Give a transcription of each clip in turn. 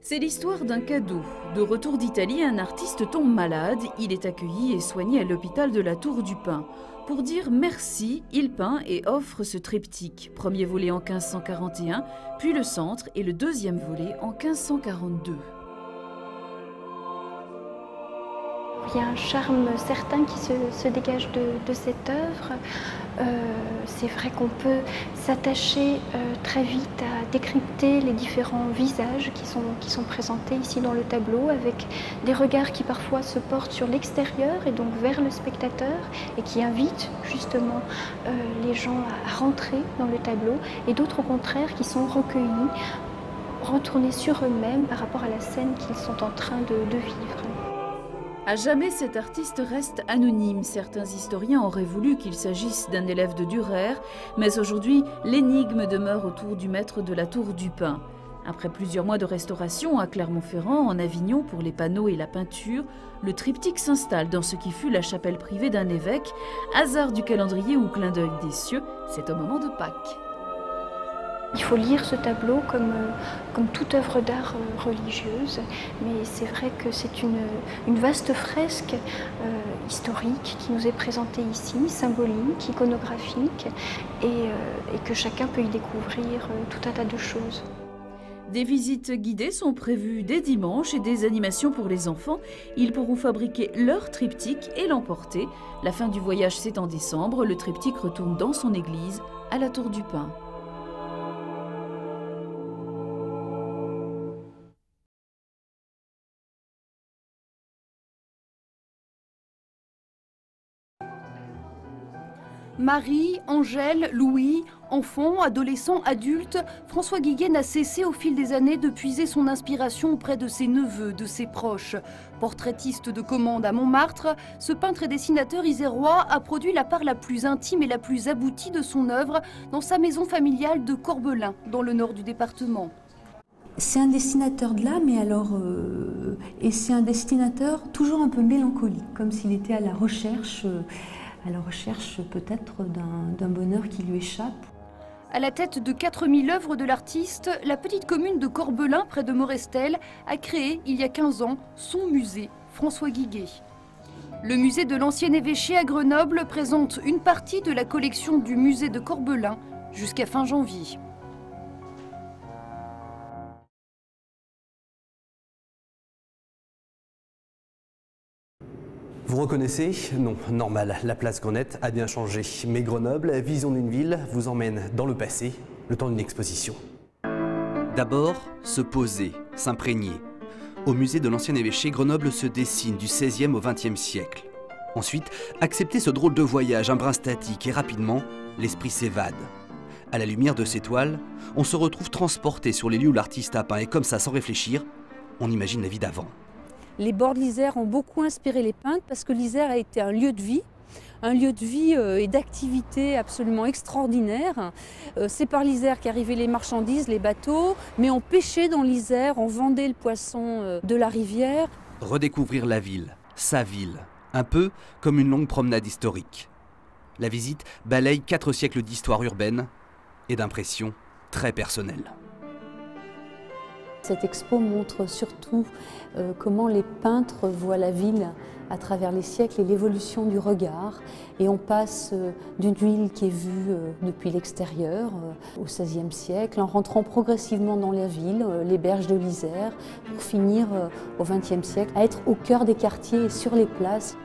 C'est l'histoire d'un cadeau. De retour d'Italie, un artiste tombe malade. Il est accueilli et soigné à l'hôpital de la Tour du Pin. Pour dire merci, il peint et offre ce triptyque. Premier volet en 1541, puis le centre et le deuxième volet en 1542. Il y a un charme certain qui se dégage de cette œuvre. C'est vrai qu'on peut s'attacher très vite à décrypter les différents visages qui sont présentés ici dans le tableau, avec des regards qui parfois se portent sur l'extérieur et donc vers le spectateur et qui invitent justement les gens à rentrer dans le tableau, et d'autres au contraire qui sont recueillis, retournés sur eux-mêmes par rapport à la scène qu'ils sont en train de vivre. À jamais, cet artiste reste anonyme. Certains historiens auraient voulu qu'il s'agisse d'un élève de Dürer, mais aujourd'hui, l'énigme demeure autour du maître de la Tour du Pin. Après plusieurs mois de restauration à Clermont-Ferrand, en Avignon, pour les panneaux et la peinture, le triptyque s'installe dans ce qui fut la chapelle privée d'un évêque. Hasard du calendrier ou clin d'œil des cieux, c'est au moment de Pâques. Il faut lire ce tableau comme toute œuvre d'art religieuse, mais c'est vrai que c'est une vaste fresque historique qui nous est présentée ici, symbolique, iconographique, et que chacun peut y découvrir tout un tas de choses. Des visites guidées sont prévues dès dimanche et des animations pour les enfants. Ils pourront fabriquer leur triptyque et l'emporter. La fin du voyage, c'est en décembre. Le triptyque retourne dans son église à la Tour du Pin. Marie, Angèle, Louis, enfants, adolescents, adultes, François Guiguet n'a cessé au fil des années de puiser son inspiration auprès de ses neveux, de ses proches. Portraitiste de commande à Montmartre, ce peintre et dessinateur isérois a produit la part la plus intime et la plus aboutie de son œuvre dans sa maison familiale de Corbelin, dans le nord du département. C'est un dessinateur de l'âme, et c'est un dessinateur toujours un peu mélancolique, comme s'il était à la recherche peut-être d'un bonheur qui lui échappe. À la tête de 4000 œuvres de l'artiste, la petite commune de Corbelin, près de Morestel, a créé, il y a 15 ans, son musée, François Guiguet. Le musée de l'ancien évêché à Grenoble présente une partie de la collection du musée de Corbelin jusqu'à fin janvier. Vous reconnaissez? Non, normal, la place Grenette a bien changé. Mais Grenoble, vision d'une ville, vous emmène dans le passé, le temps d'une exposition. D'abord, se poser, s'imprégner. Au musée de l'ancien évêché, Grenoble se dessine du XVIe au XXe siècle. Ensuite, accepter ce drôle de voyage, un brin statique, et rapidement, l'esprit s'évade. À la lumière de ces toiles, on se retrouve transporté sur les lieux où l'artiste a peint, et comme ça, sans réfléchir, on imagine la vie d'avant. Les bords de l'Isère ont beaucoup inspiré les peintres parce que l'Isère a été un lieu de vie et d'activité absolument extraordinaire. C'est par l'Isère qu'arrivaient les marchandises, les bateaux, mais on pêchait dans l'Isère, on vendait le poisson de la rivière. Redécouvrir la ville, sa ville, un peu comme une longue promenade historique. La visite balaye 4 siècles d'histoire urbaine et d'impressions très personnelles. Cette expo montre surtout comment les peintres voient la ville à travers les siècles et l'évolution du regard. Et on passe d'une ville qui est vue depuis l'extérieur au XVIe siècle, en rentrant progressivement dans la ville, les berges de l'Isère, pour finir au XXe siècle à être au cœur des quartiers et sur les places.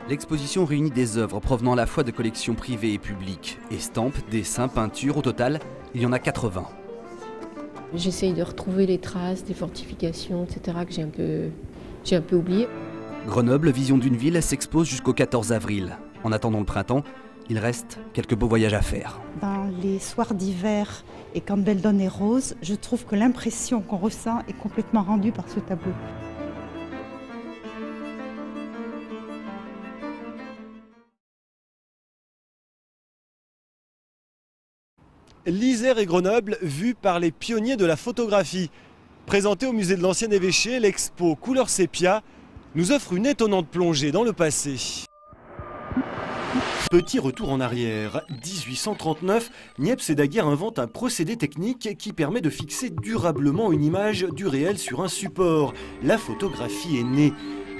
L'exposition réunit des œuvres provenant à la fois de collections privées et publiques. Estampes, dessins, peintures, au total, il y en a 80. J'essaye de retrouver les traces des fortifications, etc. que j'ai un peu oublié. Grenoble, vision d'une ville, s'expose jusqu'au 14 avril. En attendant le printemps, il reste quelques beaux voyages à faire. Dans les soirs d'hiver et quand Beldon est rose, je trouve que l'impression qu'on ressent est complètement rendue par ce tableau. L'Isère et Grenoble, vus par les pionniers de la photographie. Présenté au musée de l'ancien évêché, l'expo Couleur sépia nous offre une étonnante plongée dans le passé. Petit retour en arrière, 1839, Niepce et Daguerre inventent un procédé technique qui permet de fixer durablement une image du réel sur un support. La photographie est née.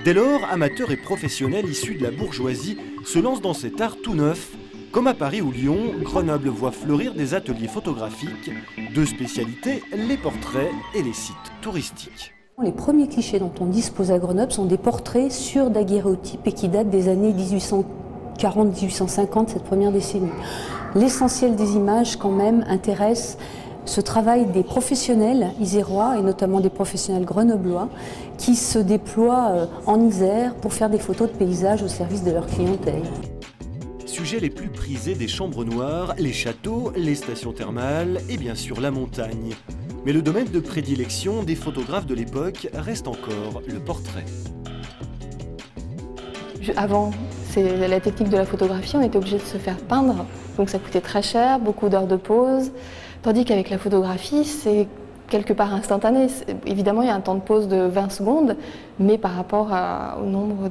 Dès lors, amateurs et professionnels issus de la bourgeoisie se lancent dans cet art tout neuf. Comme à Paris ou Lyon, Grenoble voit fleurir des ateliers photographiques. Deux spécialités, les portraits et les sites touristiques. Les premiers clichés dont on dispose à Grenoble sont des portraits sur daguerréotypes et qui datent des années 1840-1850, cette première décennie. L'essentiel des images, quand même, intéresse ce travail des professionnels isérois et notamment des professionnels grenoblois qui se déploient en Isère pour faire des photos de paysages au service de leur clientèle. Sujets les plus prisés des chambres noires, les châteaux, les stations thermales et bien sûr la montagne. Mais le domaine de prédilection des photographes de l'époque reste encore le portrait. Avant, c'est la technique de la photographie, on était obligé de se faire peindre, donc ça coûtait très cher, beaucoup d'heures de pause. Tandis qu'avec la photographie, c'est quelque part instantané. Évidemment, il y a un temps de pause de 20 secondes, mais par rapport au nombre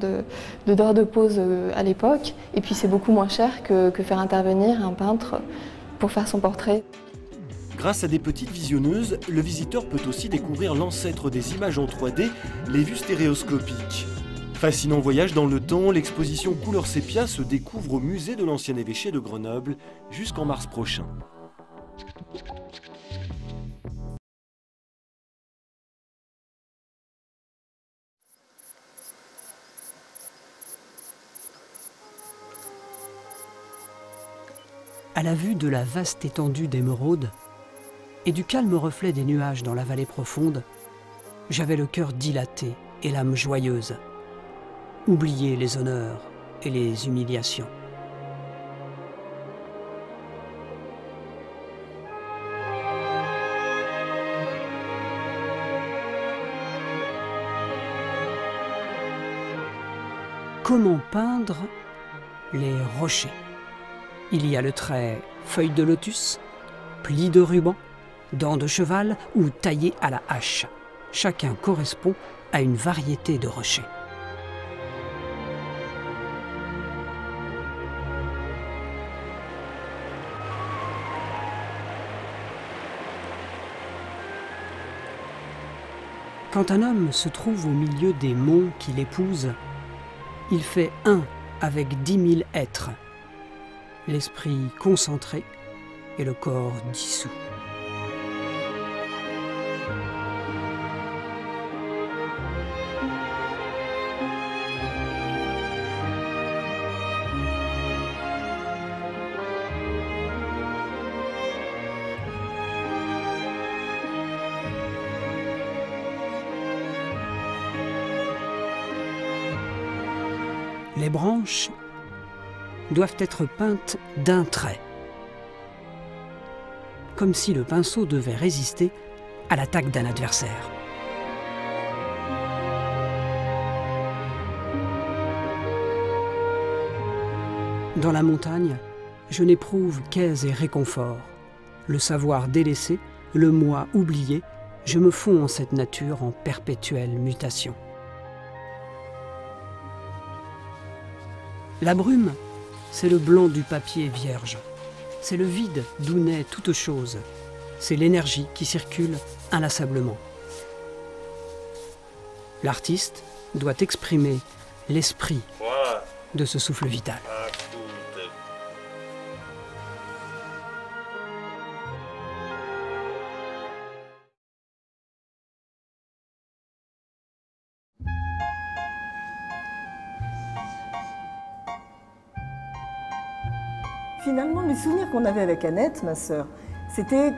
d'heures de pause à l'époque, et puis c'est beaucoup moins cher que faire intervenir un peintre pour faire son portrait. Grâce à des petites visionneuses, le visiteur peut aussi découvrir l'ancêtre des images en 3D, les vues stéréoscopiques. Fascinant voyage dans le temps, l'exposition Couleur Sépia se découvre au musée de l'ancien évêché de Grenoble jusqu'en mars prochain. À la vue de la vaste étendue d'émeraude et du calme reflet des nuages dans la vallée profonde, j'avais le cœur dilaté et l'âme joyeuse. Oublier les honneurs et les humiliations. Comment peindre les rochers? Il y a le trait feuille de lotus, pli de ruban, dents de cheval ou taillé à la hache. Chacun correspond à une variété de rochers. Quand un homme se trouve au milieu des monts qui l'épousent, il fait un avec 10 000 êtres, l'esprit concentré et le corps dissous. Les branches doivent être peintes d'un trait, comme si le pinceau devait résister à l'attaque d'un adversaire. Dans la montagne, je n'éprouve qu'aise et réconfort. Le savoir délaissé, le moi oublié, je me fonds en cette nature en perpétuelle mutation. La brume, c'est le blanc du papier vierge. C'est le vide d'où naît toute chose. C'est l'énergie qui circule inlassablement. L'artiste doit exprimer l'esprit de ce souffle vital. Finalement, les souvenirs qu'on avait avec Annette, ma sœur, c'était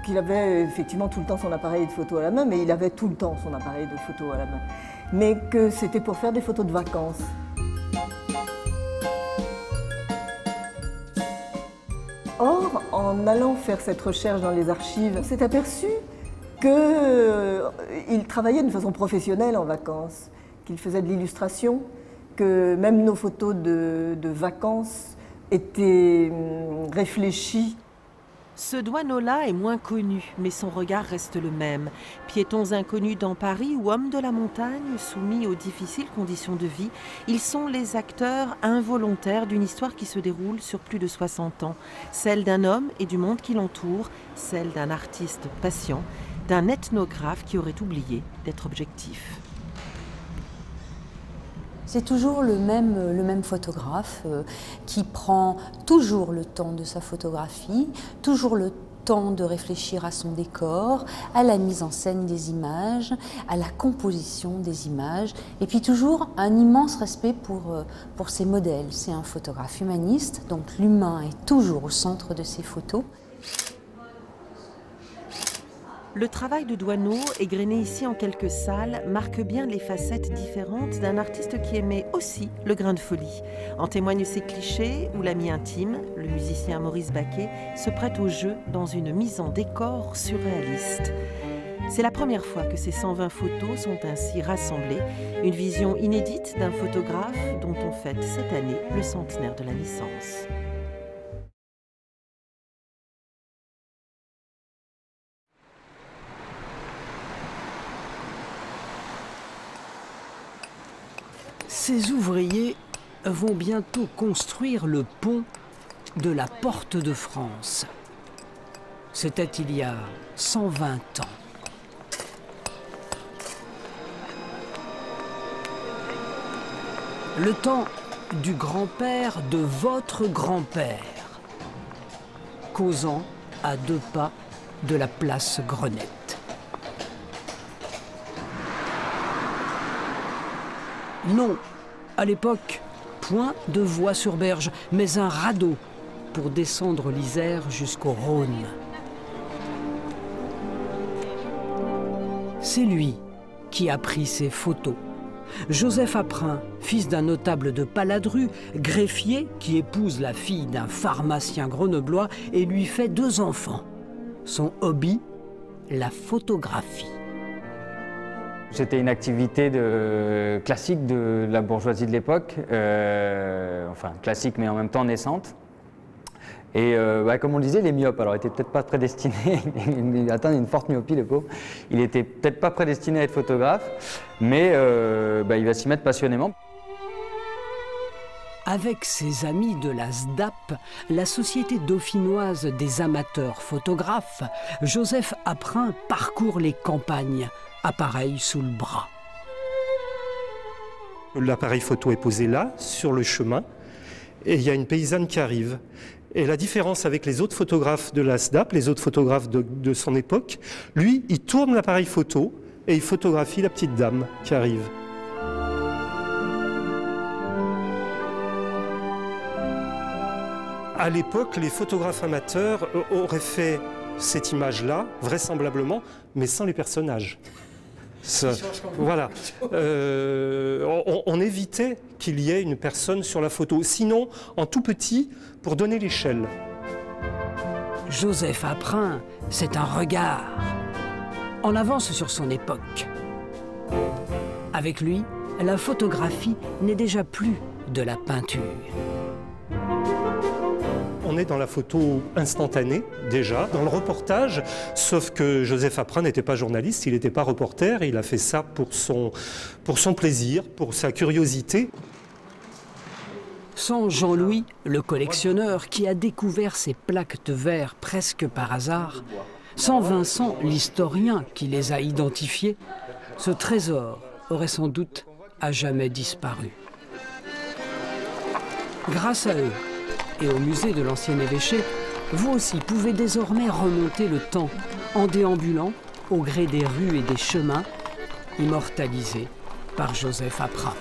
qu'il avait effectivement tout le temps son appareil de photo à la main, mais il avait tout le temps son appareil de photo à la main. Mais que c'était pour faire des photos de vacances. Or, en allant faire cette recherche dans les archives, on s'est aperçu qu'il travaillait de façon professionnelle en vacances, qu'il faisait de l'illustration, que même nos photos de vacances étaient réfléchies. Ce douaneau-là est moins connu, mais son regard reste le même. Piétons inconnus dans Paris ou hommes de la montagne, soumis aux difficiles conditions de vie, ils sont les acteurs involontaires d'une histoire qui se déroule sur plus de 60 ans. Celle d'un homme et du monde qui l'entoure, celle d'un artiste patient, d'un ethnographe qui aurait oublié d'être objectif. C'est toujours le même photographe qui prend toujours le temps de sa photographie, toujours le temps de réfléchir à son décor, à la mise en scène des images, à la composition des images, et puis toujours un immense respect pour ses modèles. C'est un photographe humaniste, donc l'humain est toujours au centre de ses photos. Le travail de Douaneau, égrené ici en quelques salles, marque bien les facettes différentes d'un artiste qui aimait aussi le grain de folie. En témoignent ces clichés où l'ami intime, le musicien Maurice Baquet, se prête au jeu dans une mise en décor surréaliste. C'est la première fois que ces 120 photos sont ainsi rassemblées, une vision inédite d'un photographe dont on fête cette année le centenaire de la naissance. Ces ouvriers vont bientôt construire le pont de la Porte de France. C'était il y a 120 ans. Le temps du grand-père de votre grand-père, causant à 2 pas de la place Grenette. Non, à l'époque, point de voie sur berge, mais un radeau pour descendre l'Isère jusqu'au Rhône. C'est lui qui a pris ces photos. Joseph Aprin, fils d'un notable de Paladru, greffier qui épouse la fille d'un pharmacien grenoblois et lui fait 2 enfants. Son hobby, la photographie. C'était une activité classique de la bourgeoisie de l'époque, enfin classique mais en même temps naissante. Et comme on le disait, les myopes, alors il n'était peut-être pas prédestiné, il atteint une forte myopie le pauvre, il n'était peut-être pas prédestiné à être photographe, mais il va s'y mettre passionnément. Avec ses amis de la SDAP, la Société dauphinoise des amateurs photographes, Joseph Aprin parcourt les campagnes, appareil sous le bras. L'appareil photo est posé là, sur le chemin, et il y a une paysanne qui arrive. Et la différence avec les autres photographes de la SDAP, les autres photographes de son époque, lui, il tourne l'appareil photo et il photographie la petite dame qui arrive. À l'époque, les photographes amateurs auraient fait cette image-là, vraisemblablement, mais sans les personnages. Voilà. On évitait qu'il y ait une personne sur la photo, sinon en tout petit pour donner l'échelle. Joseph Aprin, c'est un regard, en avance sur son époque. Avec lui, la photographie n'est déjà plus de la peinture. On est dans la photo instantanée, déjà, dans le reportage, sauf que Joseph Aprin n'était pas journaliste, il n'était pas reporter, il a fait ça pour son plaisir, pour sa curiosité. Sans Jean-Louis, le collectionneur qui a découvert ces plaques de verre presque par hasard, sans Vincent, l'historien qui les a identifiées, ce trésor aurait sans doute à jamais disparu. Grâce à eux, et au musée de l'ancien évêché, vous aussi pouvez désormais remonter le temps en déambulant au gré des rues et des chemins, immortalisés par Joseph Aprin.